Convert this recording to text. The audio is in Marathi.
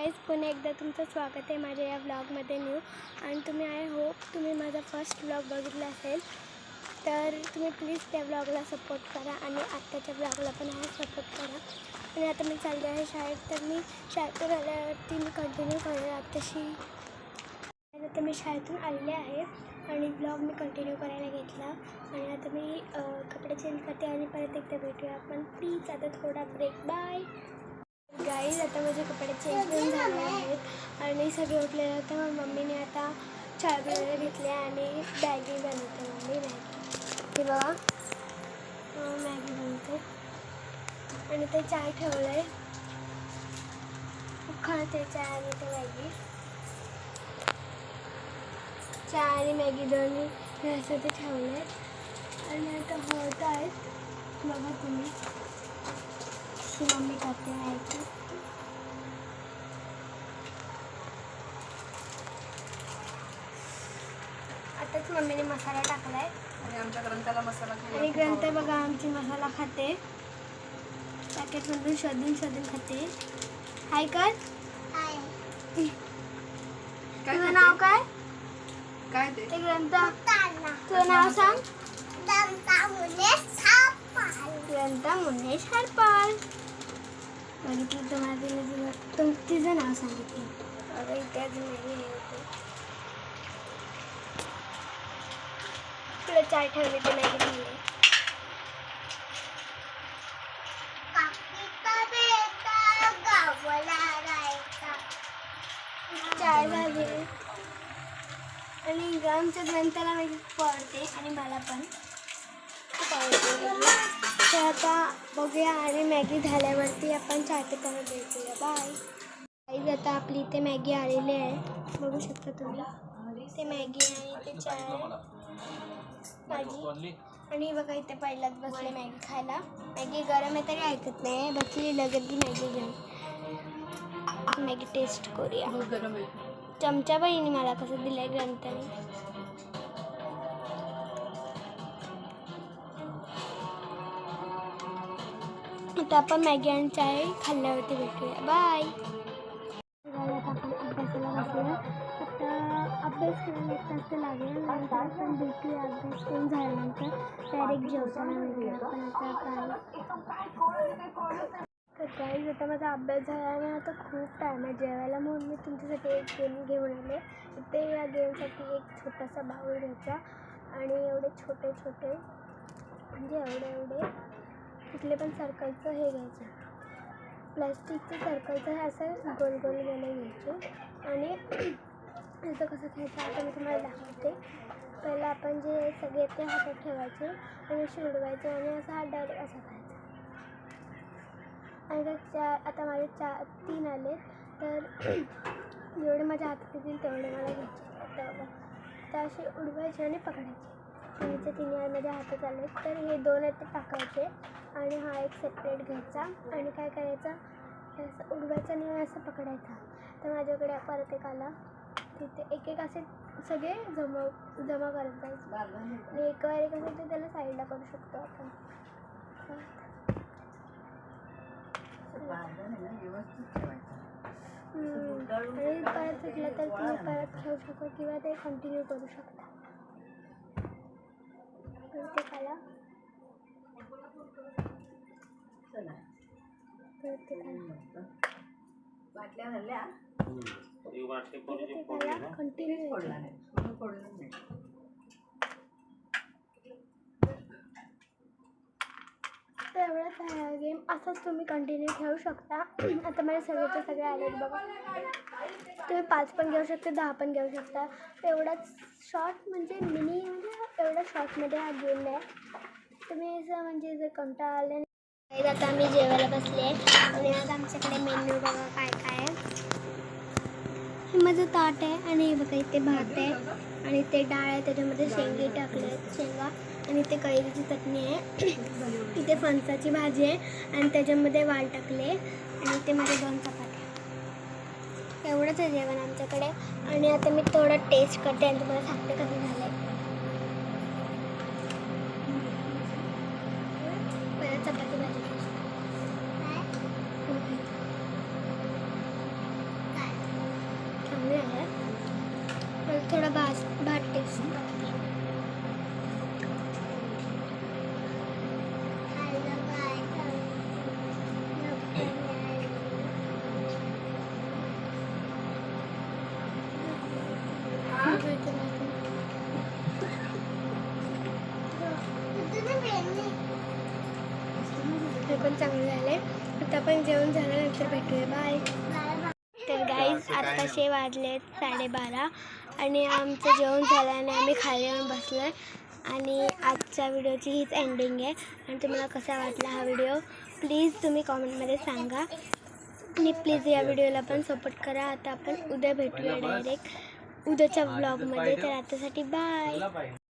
गाईज, पुन्हा एकदा तुमचं स्वागत आहे माझ्या या व्लॉगमध्ये न्यू. आणि तुम्ही आय होप तुम्ही माझा फर्स्ट व्लॉग बघितला असेल, तर तुम्ही प्लीज त्या व्लॉगला सपोर्ट करा आणि आत्ताच्या व्लॉगला पण सपोर्ट करा. आणि आता मी चालले आहे शाळेत, तर मी शाळेतून आल्यावरती मी कंटिन्यू करेल आत्ताशी. आता मी शाळेतून आलेले आहे आणि ब्लॉग मी कंटिन्यू करायला घेतला. आणि आता मी कपडे चेंज करते आणि परत एकदा भेटूया आपण. प्लीज आता थोडा ब्रेक. Bye guys. आता माझे कपडे चेंज पण झाले आहेत आणि सगळे उठलेले होते. मग मम्मीने आता चहा बनवायला घेतले आणि मॅगी बनवते. मम्मी मॅगी, हे बघा मॅगी बनवते आणि ते चहा ठेवलं आहे. उखळते चहा आणि ते मॅगी. चहा आणि मॅगी दोन्ही ह्यासाठी ठेवले आहेत आणि आता होत आहेत. बघा तुम्ही, मम्मी करते आहे की आताच मम्मीने मसाला टाकला आहे आणि आमच्या ग्रंथाला मसाला खायला आणि ग्रंथ बघा आमची मसाला खाते. पॅकेटमधून शोधून शोधून खाते. हाय कर. तुझं नाव काय? काय ते ग्रंथ, तुझं नाव सांग. ग्रंथ मुन्नेश हरपाल. बघितलं तुम्हाला तिचं नाव सांगितलं. अगं इथे अजून नाही होते. तुला चाय ठेवली ते नाही झाले. चाय झाली आणि आमच्या ग्रंथाला मॅगी पडते आणि मला पण खूप आवडते. तर आता बघूया आणि मॅगी झाल्यावरती आपण चाय परत भेटूया. Bye guys. आता आपली इथे मॅगी आलेली आहे, बघू शकता तुम्ही. ते मॅगी आणि ते चाय माझी. आणि बघा इथे पहिलाच बसले मॅगी खायला. मॅगी गरम आहे तरी ऐकत नाही, बसली लगेच मॅगी घेऊन. मॅगी टेस्ट करूया. चमचा बहिणी मला कसं दिलंय ग्रंथाने. आता आपण मॅगी आणि चाय खाल्ल्यावरती भेटूया. बाय. आपण अभ्यासाला बसूया. आता अभ्यास करायला 1 तास तर लागेल. नंतर आपण भेटूया. अभ्यास करून झाल्यानंतर डायरेक्ट जेवताना भेटूया. पण आता गाईज, आता माझा अभ्यास झाला आणि आता खूप टाईम आहे जेवायला. म्हणून मी तुमच्यासाठी एक गेम घेऊन आले. इथे या गेमसाठी एक छोटासा बाऊल घ्यायचा आणि एवढे छोटे छोटे म्हणजे एवढे कुठले पण सर्कलचं हे घ्यायचं, प्लॅस्टिकचं सर्कलचं हे असं गोल गोल गेले घ्यायचे. आणि इथं कसं खेळायचं आता मी तुम्हाला दाखवते. पहिलं आपण जे सगळे ते हातात ठेवायचे आणि असे उडवायचे आणि असा हात डायरेक्ट असा खायचा. आणि आता माझे 3 आले, तर जेवढे माझ्या हातात येतील तेवढे मला घ्यायचे. आता बघा, तर असे उडवायचे आणि पकडायचे. आणि ते 3 माझ्या हातात आले, तर हे 2 आहेत ते टाकायचे आणि हा एक सेपरेट घ्यायचा. आणि काय करायचं, असं उडवायचं आणि असं पकडायचं. तर माझ्याकडे परत एक आला, तिथे एक असे सगळे जमा करत जायचे आणि एकवर एक असेल तर त्याला साईडला करू शकतो आपण. आणि परत सुटलं तर तुम्ही परत खेळू शकता किंवा ते कंटिन्यू करू शकता. ते खाला कंटिन्यू. तर एवढंच आहे गेम. असंच तुम्ही कंटिन्यू खेळू शकता. आता मला सगळे आलेत बघा. तुम्ही 5 पण घेऊ शकता, 10 पण घेऊ शकता. एवढाच शॉर्ट म्हणजे मिनी, म्हणजे एवढ्या शॉर्टमध्ये हा गेम आहे. तुम्ही असं म्हणजे जर कंटाळा आले. आता आम्ही जेवायला बसले आणि आज आमच्याकडे मेन्यू बघा काय काय आहे. हे माझं ताट आहे आणि बघा इथे भात आहे आणि ते डाळ आहे, त्याच्यामध्ये शेंगे टाकले आहेत, शेंगा. आणि इथे कैरीची चटणी आहे. इथे फणसाची भाजी आहे आणि त्याच्यामध्ये वाल टाकले आणि इथे माझे 2 चपात्या. एवढंच आहे जेवण आमच्याकडे. आणि आता मी थोडं टेस्ट करते आणि तुम्हाला सांगते कसं झालं आहे. पहिला चपाती भाजी थोडा भात टेस्ट करते. हे पण चांगलं झालंय. आता पण जेवण झाल्यानंतर भेटूया. बाय. तर गाईज आत्ताशे वाजले 12:30 आणि आमचं जेवण झालं आणि आम्ही खाली येऊन बसलो आहे. आणि आजच्या व्हिडिओची हीच एंडिंग आहे. आणि तुम्हाला कसा वाटला हा व्हिडिओ प्लीज तुम्ही कॉमेंटमध्ये सांगा. आणि प्लीज या व्हिडिओला पण सपोर्ट करा. आता आपण उद्या भेटूया डायरेक्ट उद्याच्या व्लॉगमध्ये. तर आतासाठी बाय.